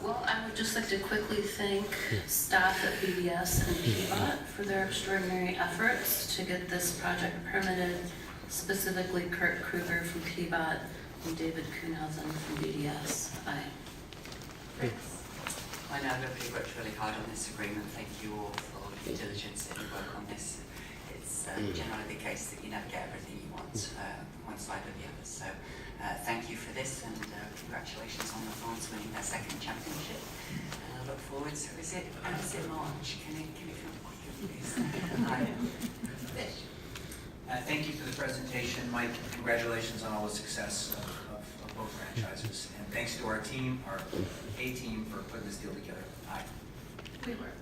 Well, I would just like to quickly thank staff at BDS and PBOT for their extraordinary efforts to get this project permitted, specifically Kurt Kruger from PBOT and David Kuhnhausen from BDS. Aye. I know that we worked really hard on this agreement. Thank you all for your diligence and your work on this. It's generally the case that you never get everything you want one side or the other. So thank you for this, and congratulations on the Thorns winning their second championship. And I look forward to, is it March? Can you come quicker, please? Thank you for the presentation, Mike. Congratulations on all the success of both franchises. And thanks to our team, our A-team, for putting this deal together. Aye. We were.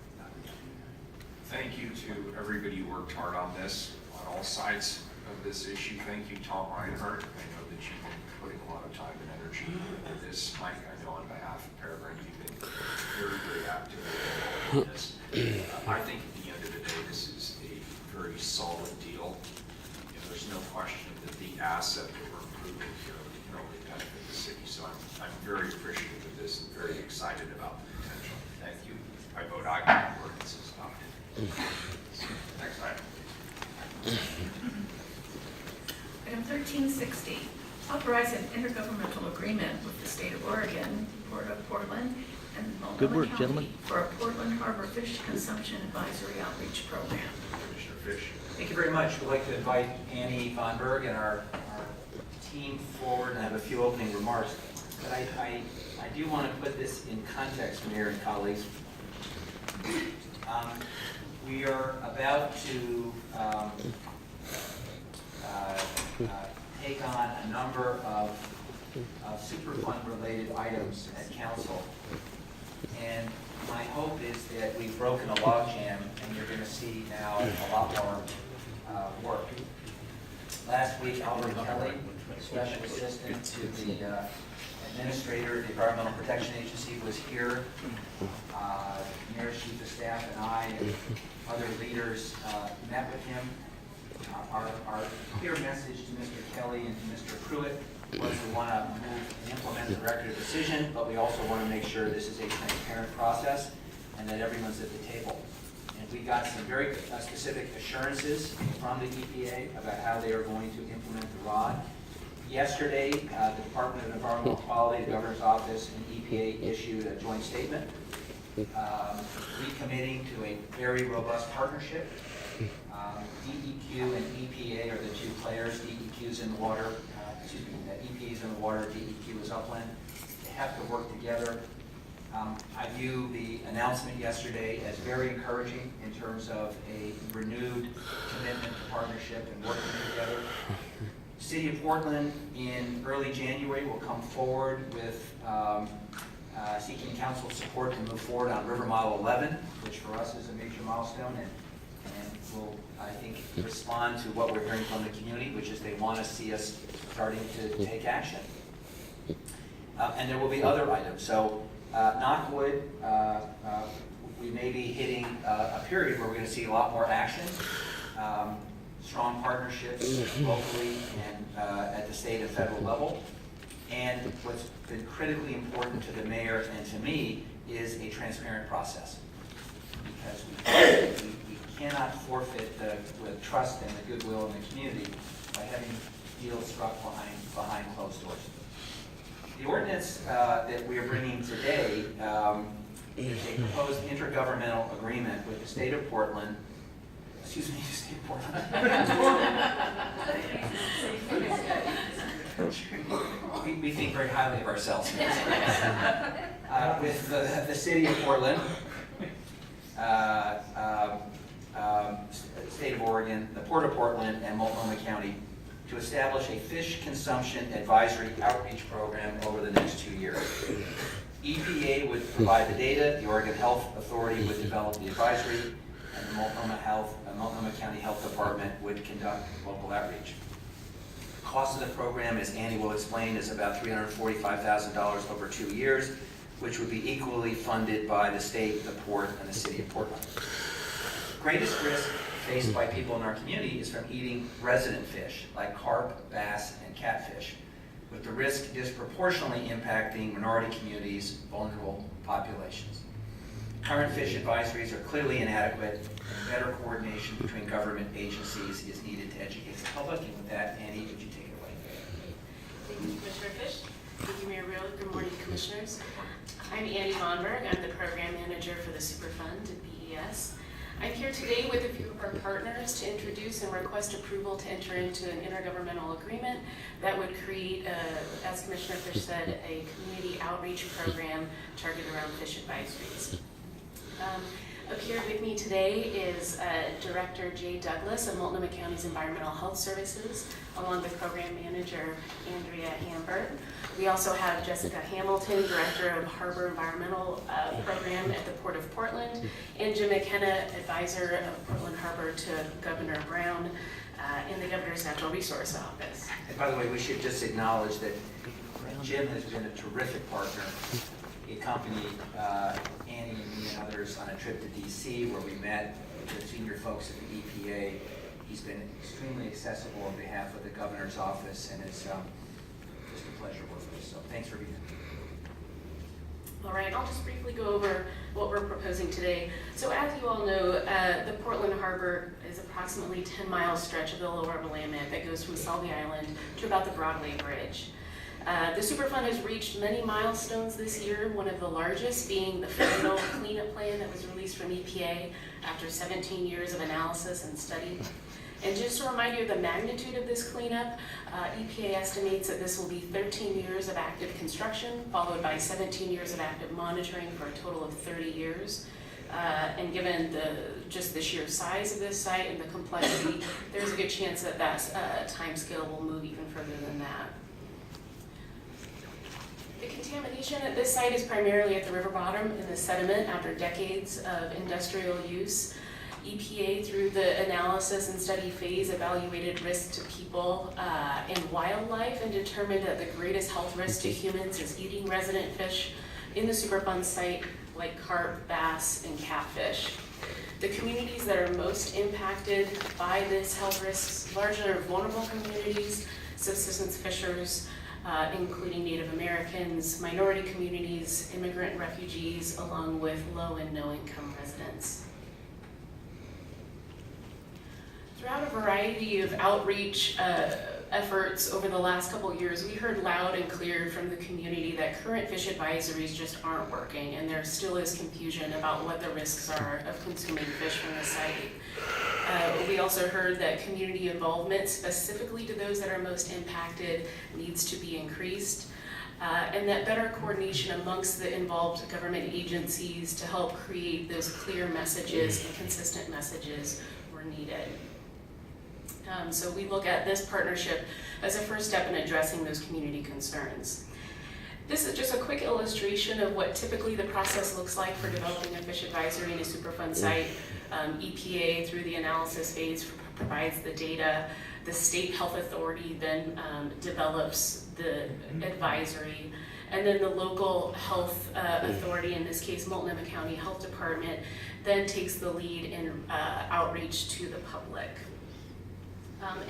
Thank you to everybody who worked hard on this, on all sides of this issue. Thank you, Tom Reinhardt. I know that you've been putting a lot of time and energy into this. Mike, I know on behalf of Peregrine, you've been very, very active in this. I think at the end of the day, this is a very solid deal. There's no question that the asset that we're improving here can only benefit the city. So I'm very appreciative of this and very excited about the potential. Thank you. I vote aye. The ordinance is adopted. Next item. Item 1360, authorize an intergovernmental agreement with the state of Oregon, Port of Portland, and Good Multnomah work, County gentlemen. for a Portland Harbor Fish Consumption Advisory Outreach Program. Commissioner Fish. Thank you very much. We'd like to invite Annie Von Berg and our team forward and have a few opening remarks. But I do want to put this in context, Mayor and colleagues. We are about to take on a number of Superfund related items at council. And my hope is that we've broken a logjam and you're going to see now a lot more work. Last week, Albert Kelly, Special Assistant to the Administrator of the Environmental Protection Agency, was here. Mayor's Chief of Staff and I and other leaders met with him. Our clear message to Mr. Kelly and to Mr. Pruitt was we want to move and implement the record of decision, but we also want to make sure this is a transparent process and that everyone's at the table. And we got some very specific assurances from the EPA about how they are going to implement the ROD. Yesterday, the Department of Environmental Quality, the Governor's Office, and EPA issued a joint statement recommitting to a very robust partnership. DEQ and EPA are the two players. DEQ's in the water, EPA's in the water, DEQ is upland. They have to work together. I view the announcement yesterday as very encouraging in terms of a renewed commitment to partnership and working together. City of Portland in early January will come forward with seeking council support to move forward on River Model 11, which for us is a major milestone, and will, I think, respond to what we're hearing from the community, which is they want to see us starting to take action. And there will be other items. So, knock wood, we may be hitting a period where we're going to see a lot more action. Strong partnerships locally and at the state and federal level. And what's been critically important to the mayor and to me is a transparent process. Because we cannot forfeit the trust and the goodwill in the community by having deals struck behind closed doors. The ordinance that we are bringing today is a proposed intergovernmental agreement with the state of Portland. Excuse me, state of Portland. we think very highly of ourselves. With the city of Portland, state of Oregon, the Port of Portland, and Multnomah County to establish a fish consumption advisory outreach program over the next 2 years. EPA would provide the data, the Oregon Health Authority would develop the advisory, and the Multnomah County Health Department would conduct local outreach. The cost of the program, as Annie will explain, is about $345,000 over 2 years, which would be equally funded by the state, the port, and the city of Portland. The greatest risk faced by people in our community is from eating resident fish, like carp, bass, and catfish. with the risk disproportionately impacting minority communities, vulnerable populations. Current fish advisories are clearly inadequate, and better coordination between government agencies is needed to educate the public. And with that, Annie, would you take it away? Thank you, Commissioner Fish. Thank you, Mayor Real. Good morning, Commissioners. I'm Annie Vonberg. I'm the Program Manager for the Superfund at BES. I'm here today with a few of our partners to introduce and request approval to enter into an intergovernmental agreement that would create, as Commissioner Fish said, a community outreach program targeted around fish advisories. Up here with me today is Director Jay Douglas of Multnomah County's Environmental Health Services, along with Program Manager Andrea Hambert. We also have Jessica Hamilton, Director of Harbor Environmental Program at the Port of Portland, and Jim McKenna, Advisor of Portland Harbor to Governor Brown in the Governor's Natural Resource Office. And by the way, we should just acknowledge that Jim has been a terrific partner. He accompanied Annie and me and others on a trip to DC where we met with the senior folks at the EPA. He's been extremely accessible on behalf of the governor's office, and it's just a pleasure working with you. So thanks for being here. All right, I'll just briefly go over what we're proposing today. So as you all know, the Portland Harbor is approximately 10-mile stretch of the lower Willamette that goes from Selby Island to about the Broadway Bridge. The Superfund has reached many milestones this year, one of the largest being the final cleanup plan that was released from EPA after 17 years of analysis and study. And just to remind you of the magnitude of this cleanup, EPA estimates that this will be 13 years of active construction, followed by 17 years of active monitoring for a total of 30 years. And given just the sheer size of this site and the complexity, there's a good chance that that time scale will move even further than that. The contamination at this site is primarily at the river bottom in the sediment after decades of industrial use. EPA, through the analysis and study phase, evaluated risk to people and wildlife and determined that the greatest health risk to humans is eating resident fish in the Superfund site like carp, bass, and catfish. The communities that are most impacted by this health risks largely are vulnerable communities, subsistence fishers, including Native Americans, minority communities, immigrant and refugees, along with low and no income residents. Throughout a variety of outreach efforts over the last couple of years, we heard loud and clear from the community that current fish advisories just aren't working, and there still is confusion about what the risks are of consuming fish from the site. We also heard that community involvement, specifically to those that are most impacted, needs to be increased, and that better coordination amongst the involved government agencies to help create those clear messages and consistent messages were needed. So we look at this partnership as a first step in addressing those community concerns. This is just a quick illustration of what typically the process looks like for developing a fish advisory in a Superfund site. EPA, through the analysis phase, provides the data. The state health authority then develops the advisory. And then the local health authority, in this case Multnomah County Health Department, then takes the lead in outreach to the public.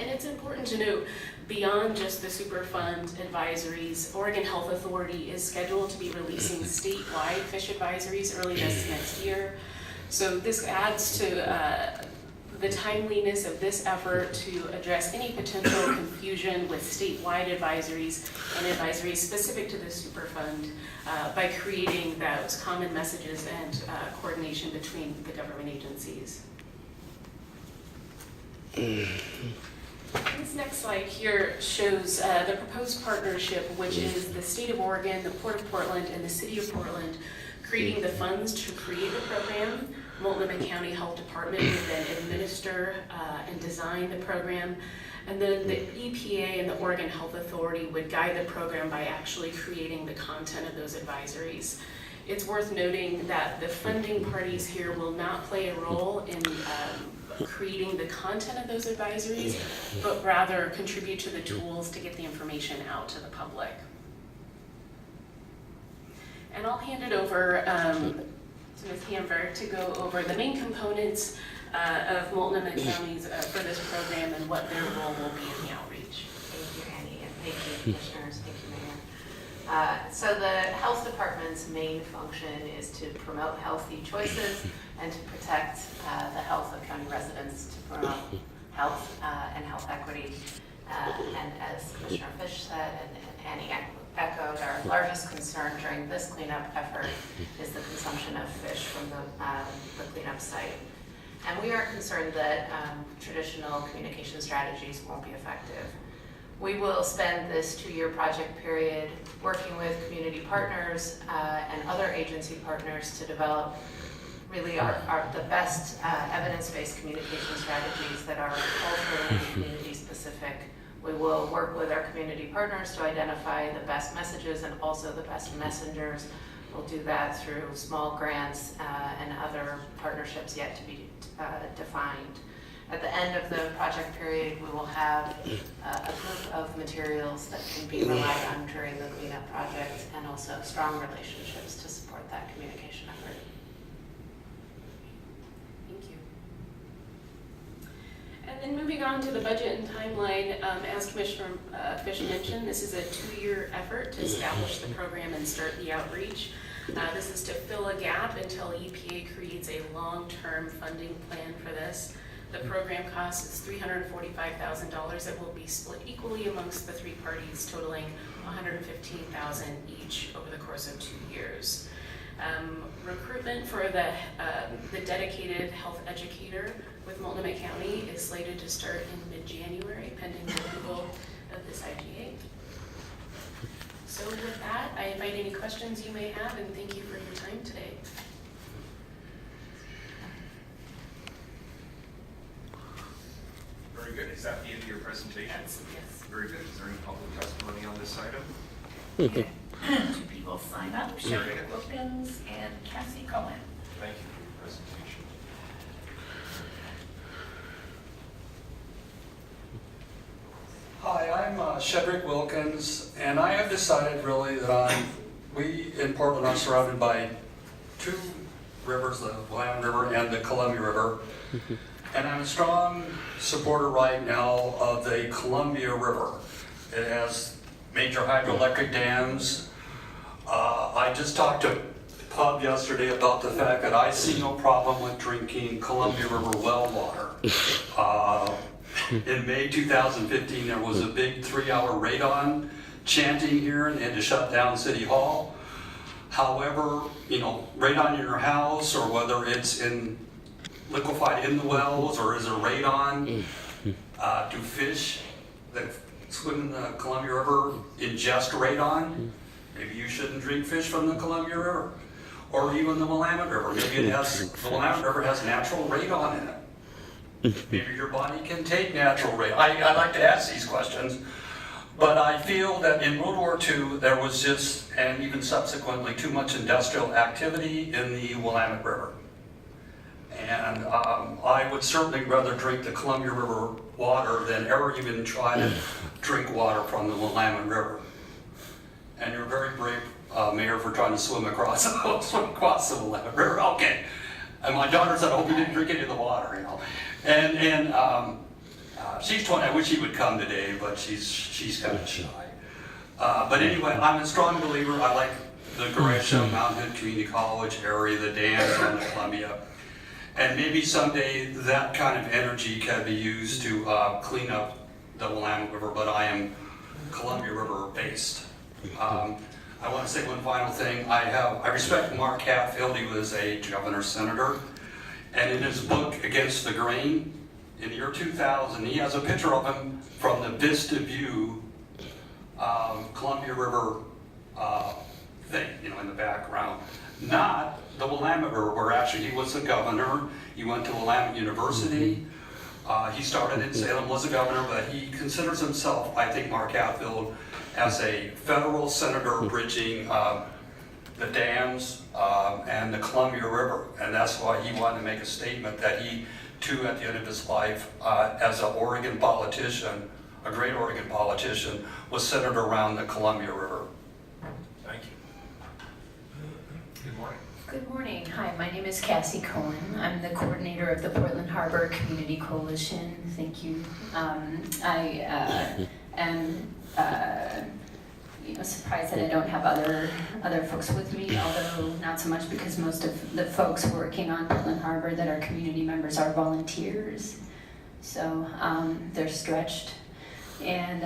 And it's important to note, beyond just the Superfund advisories, Oregon Health Authority is scheduled to be releasing statewide fish advisories early this next year. So this adds to the timeliness of this effort to address any potential confusion with statewide advisories and advisories specific to the Superfund by creating those common messages and coordination between the government agencies. This next slide here shows the proposed partnership, which is the state of Oregon, the Port of Portland, and the city of Portland creating the funds to create the program. Multnomah County Health Department would then administer and design the program. And then the EPA and the Oregon Health Authority would guide the program by actually creating the content of those advisories. It's worth noting that the funding parties here will not play a role in creating the content of those advisories, but rather contribute to the tools to get the information out to the public. And I'll hand it over to Ms. Hamburg to go over the main components of Multnomah County's for this program and what their role will be in the outreach. Thank you, Annie, and Thank you, Commissioners. Thank you, Mayor. So the Health Department's main function is to promote healthy choices and to protect the health of county residents, to promote health and health equity. And as Commissioner Fish said, and Annie echoed, our largest concern during this cleanup effort is the consumption of fish from the cleanup site. And we are concerned that traditional communication strategies won't be effective. We will spend this 2-year project period working with community partners and other agency partners to develop really the best evidence-based communication strategies that are culturally and community specific. We will work with our community partners to identify the best messages and also the best messengers. We'll do that through small grants and other partnerships yet to be defined. At the end of the project period, we will have a group of materials that can be relied on during the cleanup project and also strong relationships to support that communication effort. Thank you. And then moving on to the budget and timeline, as Commissioner Fish mentioned, this is a 2-year effort to establish the program and start the outreach. This is to fill a gap until EPA creates a long-term funding plan for this. The program cost is $345,000 that will be split equally amongst the 3 parties, totaling $115,000 each over the course of 2 years. Recruitment for the dedicated health educator with Multnomah County is slated to start in mid-January, pending the approval of this IGA. So with that, I invite any questions you may have, and thank you for your time today. Very good. Is that the end of your presentation? Yes. Very good. Is there any public testimony on this item? 2 people sign up, Sheriff Wilkins and Cassie Cohen. Thank you for your presentation. Hi, I'm Shedrick Wilkins, and I have decided really that we in Portland are surrounded by 2 rivers, the Willamette River and the Columbia River. And I'm a strong supporter right now of the Columbia River. It has major hydroelectric dams. I just talked to Pub yesterday about the fact that I see no problem with drinking Columbia River well water. In May 2015, there was a big 3-hour radon chanting here and they had to shut down City Hall. However, radon in your house, or whether it's liquefied in the wells, or is there radon? Do fish that swim in the Columbia River ingest radon? Maybe you shouldn't drink fish from the Columbia River. Or even the Willamette River. Maybe the Willamette River has natural radon in it. Maybe your body can take natural radon. I like to ask these questions. But I feel that in World War II, there was just, and even subsequently, too much industrial activity in the Willamette River. And I would certainly rather drink the Columbia River water than ever even try to drink water from the Willamette River. And you're very brave, Mayor, for trying to swim across the Willamette River. Okay. And my daughter said, I hope you didn't drink any of the water, And she's 20. I wish she would come today, but she's kind of shy. But anyway, I'm a strong believer. I like the Gresham, Mountain Hood Community College area, the dams on the Columbia. And maybe someday that kind of energy can be used to clean up the Willamette River, but I am Columbia River based. I want to say one final thing. I respect Mark Hatfield. He was a governor senator. And in his book, Against the Grain, in the year 2000, he has a picture of him from the Vista View Columbia River thing, in the background. Not the Willamette River, where actually he was the governor. He went to Willamette University. He started in Salem, was a governor, but he considers himself, I think, Mark Hatfield, as a federal senator bridging the dams and the Columbia River. And that's why he wanted to make a statement that he, too, at the end of his life, as an Oregon politician, a great Oregon politician, was centered around the Columbia River. Thank you. Good morning. Good morning. Hi, my name is Cassie Cohen. I'm the coordinator of the Portland Harbor Community Coalition. Thank you. I am surprised that I don't have other folks with me, although not so much because most of the folks working on Portland Harbor that are community members are volunteers. So they're stretched. And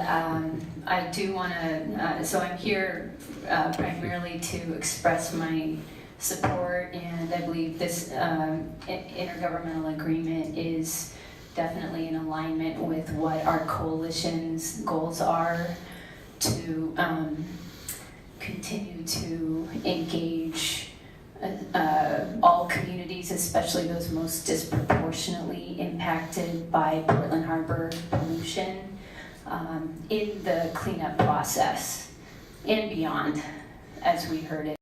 I do want to, so I'm here primarily to express my support, and I believe this intergovernmental agreement is definitely in alignment with what our coalition's goals are to continue to engage all communities, especially those most disproportionately impacted by Portland Harbor pollution, in the cleanup process and beyond, as we heard it.